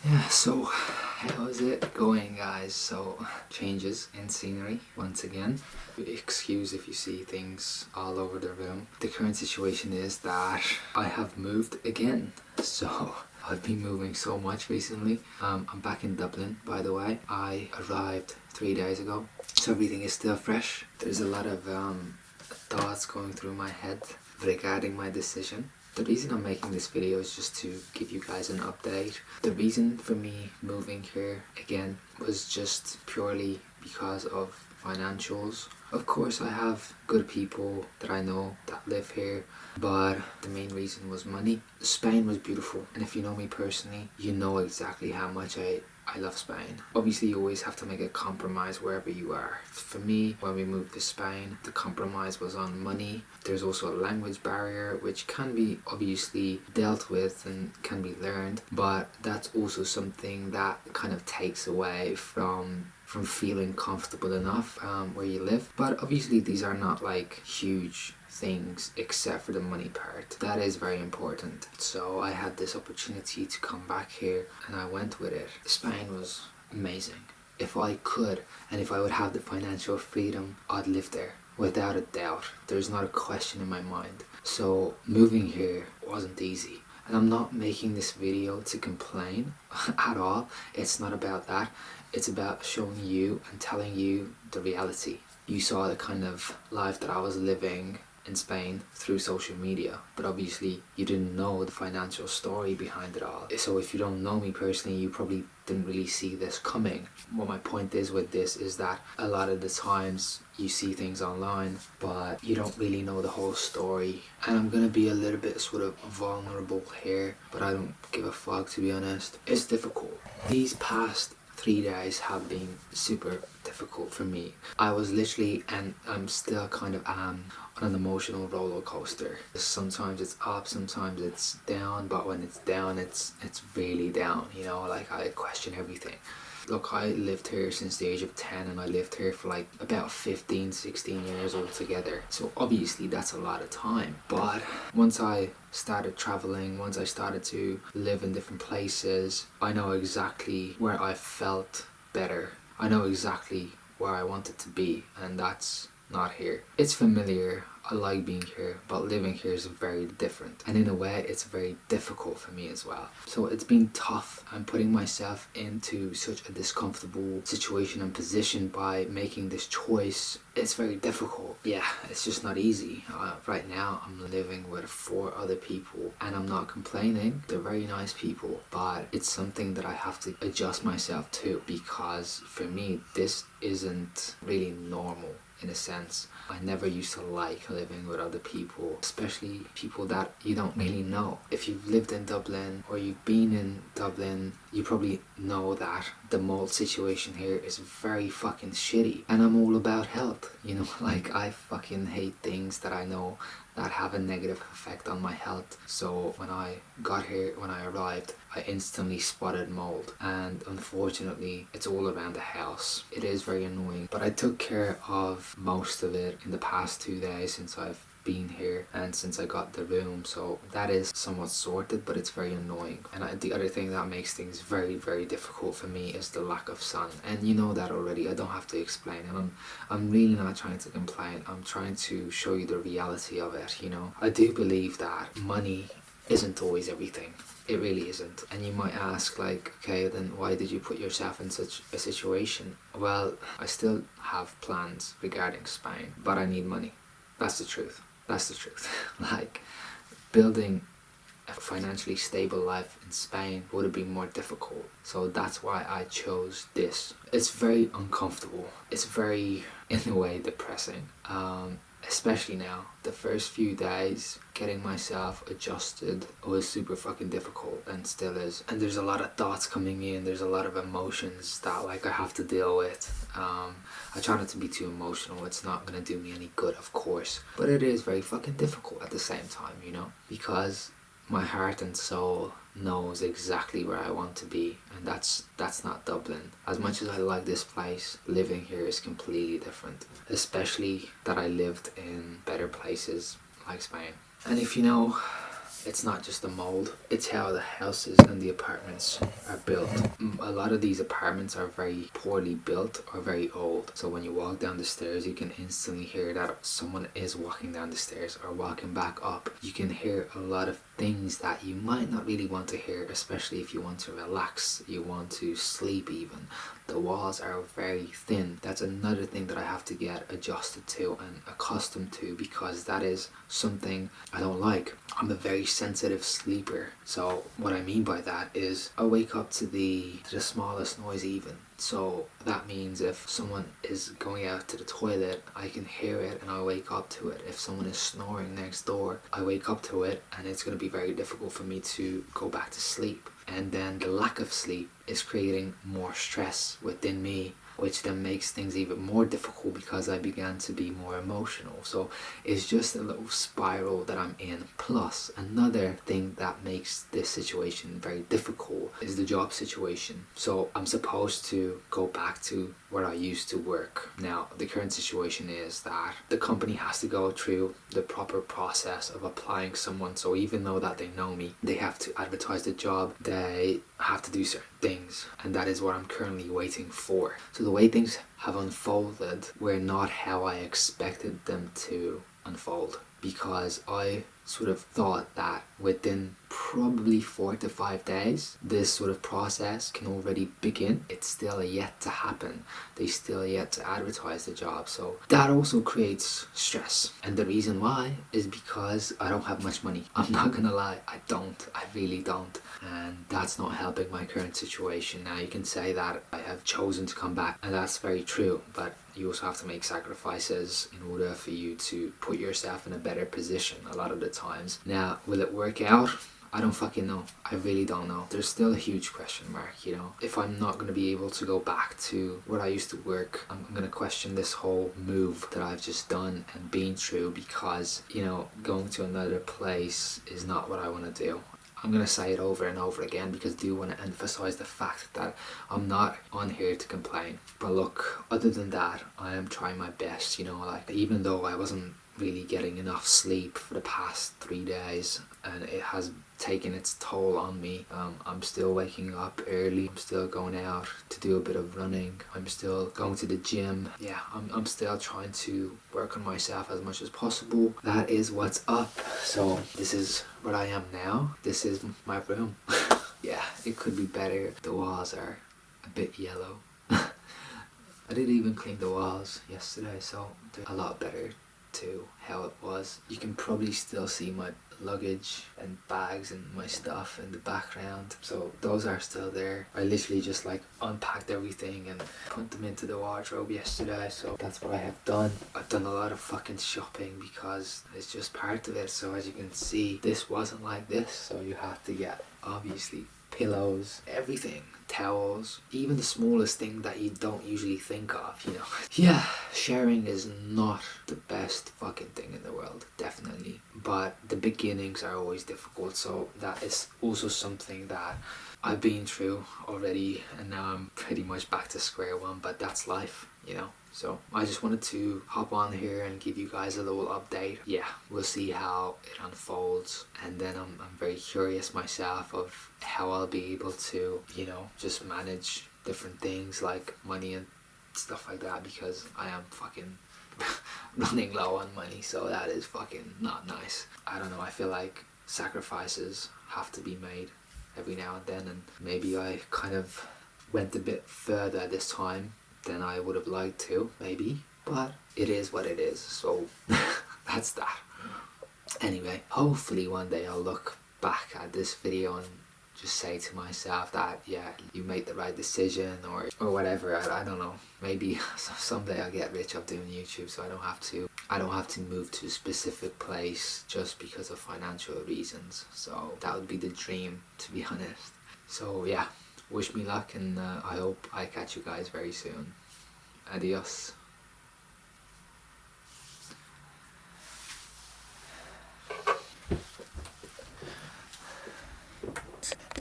Yeah, so how's it going, guys? So, changes in scenery once again. Excuse if you see things all over the room. The current situation is that I have moved again. So, I've been moving so much recently. I'm back in Dublin, by the way. I arrived 3 days ago, so everything is still fresh. There's a lot of thoughts going through my head regarding my decision. The reason I'm making this video is just to give you guys an update. The reason for me moving here again was just purely because of financials. Of course, I have good people that I know that live here, but the main reason was money. Spain was beautiful, and if you know me personally, you know exactly how much I love Spain. Obviously, you always have to make a compromise wherever you are. For me, when we moved to Spain, the compromise was on money. There's also a language barrier, which can be obviously dealt with and can be learned, but that's also something that kind of takes away from feeling comfortable enough where you live. But obviously, these are not like huge things except for the money part. That is very important. So I had this opportunity to come back here and I went with it. Spain was amazing. If I could and if I would have the financial freedom, I'd live there without a doubt. There's not a question in my mind. So moving here wasn't easy. And I'm not making this video to complain at all. It's not about that. It's about showing you and telling you the reality. You saw the kind of life that I was living in Spain through social media, but obviously you didn't know the financial story behind it all. So if you don't know me personally, you probably didn't really see this coming. What my point is with this is that a lot of the times you see things online, but you don't really know the whole story. And I'm gonna be a little bit sort of vulnerable here, but I don't give a fuck, to be honest. It's difficult. These past 3 days have been super difficult for me. I was literally, and I'm still kind of on an emotional roller coaster. Sometimes it's up, sometimes it's down, but when it's down, it's really down, you know, like I question everything. Look, I lived here since the age of 10 and I lived here for like about 15, 16 years altogether. So obviously that's a lot of time. But once I started traveling, once I started to live in different places, I know exactly where I felt better. I know exactly where I wanted to be, and that's not here. It's familiar. I like being here, but living here is very different. And in a way, it's very difficult for me as well. So it's been tough. I'm putting myself into such a discomfortable situation and position by making this choice. It's very difficult. Yeah, it's just not easy. Right now, I'm living with 4 other people, and I'm not complaining. They're very nice people, but it's something that I have to adjust myself to, because for me, this isn't really normal. In a sense, I never used to like living with other people, especially people that you don't really know. If you've lived in Dublin or you've been in Dublin, you probably know that the mold situation here is very fucking shitty. And I'm all about health, you know, like I fucking hate things that I know that have a negative effect on my health. So when I got here, when I arrived, I instantly spotted mold, and unfortunately it's all around the house. It is very annoying, but I took care of most of it in the past 2 days since I've been here and since I got the room, so that is somewhat sorted, but it's very annoying. And the other thing that makes things very, very difficult for me is the lack of sun, and you know that already. I don't have to explain, and I'm really not trying to complain. I'm trying to show you the reality of it, you know. I do believe that money isn't always everything. It really isn't. And you might ask, like, okay, then why did you put yourself in such a situation? Well, I still have plans regarding Spain, but I need money. That's the truth. That's the truth. Like, building a financially stable life in Spain would have been more difficult. So that's why I chose this. It's very uncomfortable. It's very, in a way, depressing. Especially now. The first few days, getting myself adjusted was super fucking difficult, and still is. And there's a lot of thoughts coming in. There's a lot of emotions that like I have to deal with. I try not to be too emotional. It's not gonna do me any good, of course. But it is very fucking difficult at the same time, you know? Because my heart and soul knows exactly where I want to be, and that's not Dublin. As much as I like this place, living here is completely different, especially that I lived in better places like Spain. And if you know it's not just the mold, it's how the houses and the apartments are built. A lot of these apartments are very poorly built or very old, so when you walk down the stairs you can instantly hear that someone is walking down the stairs or walking back up. You can hear a lot of things that you might not really want to hear, especially if you want to relax, you want to sleep even. The walls are very thin. That's another thing that I have to get adjusted to and accustomed to, because that is something I don't like. I'm a very sensitive sleeper. So what I mean by that is I wake up to the smallest noise even. So that means if someone is going out to the toilet, I can hear it and I wake up to it. If someone is snoring next door, I wake up to it, and it's going to be very difficult for me to go back to sleep. And then the lack of sleep is creating more stress within me, which then makes things even more difficult because I began to be more emotional. So it's just a little spiral that I'm in. Plus, another thing that makes this situation very difficult is the job situation. So I'm supposed to go back to where I used to work. Now, the current situation is that the company has to go through the proper process of applying someone. So even though that they know me, they have to advertise the job, they have to do certain things, and that is what I'm currently waiting for. So the way things have unfolded were not how I expected them to unfold, because I sort of thought that within probably 4 to 5 days this sort of process can already begin. It's still yet to happen. They still yet to advertise the job, so that also creates stress. And the reason why is because I don't have much money. I'm not gonna lie, I really don't, and that's not helping my current situation. Now you can say that I have chosen to come back, and that's very true, but you also have to make sacrifices in order for you to put yourself in a better position a lot of the times. Now, will it work out? I don't fucking know. I really don't know. There's still a huge question mark, you know. If I'm not going to be able to go back to where I used to work, I'm going to question this whole move that I've just done and been through, because, you know, going to another place is not what I want to do. I'm going to say it over and over again because I do want to emphasize the fact that I'm not on here to complain. But look, other than that, I am trying my best, you know, like, even though I wasn't really getting enough sleep for the past 3 days and it has taken its toll on me, I'm still waking up early, I'm still going out to do a bit of running, I'm still going to the gym. Yeah, I'm still trying to work on myself as much as possible. That is what's up. So this is where I am now. This is my room. Yeah, it could be better. The walls are a bit yellow. I didn't even clean the walls yesterday, so they're a lot better to how it was. You can probably still see my luggage and bags and my stuff in the background, so those are still there. I literally just like unpacked everything and put them into the wardrobe yesterday, so that's what I have done. I've done a lot of fucking shopping because it's just part of it. So as you can see, this wasn't like this, so you have to get obviously pillows, everything, towels, even the smallest thing that you don't usually think of, you know. Yeah, sharing is not the best fucking thing in the world, definitely, but the beginnings are always difficult. So that is also something that I've been through already, and now I'm pretty much back to square one, but that's life, you know. So I just wanted to hop on here and give you guys a little update. Yeah, we'll see how it unfolds, and then I'm very curious myself of how I'll be able to, you know, just manage different things like money and stuff like that, because I am fucking running low on money, so that is fucking not nice. I don't know, I feel like sacrifices have to be made every now and then, and maybe I kind of went a bit further this time than I would have liked to, maybe, but it is what it is, so that's that. Anyway, hopefully one day I'll look back at this video and just say to myself that, yeah, you made the right decision, or whatever. I don't know, maybe someday I'll get rich off doing YouTube, so I don't have to move to a specific place just because of financial reasons. So that would be the dream, to be honest. So yeah, wish me luck, and I hope I catch you guys very soon. Adios.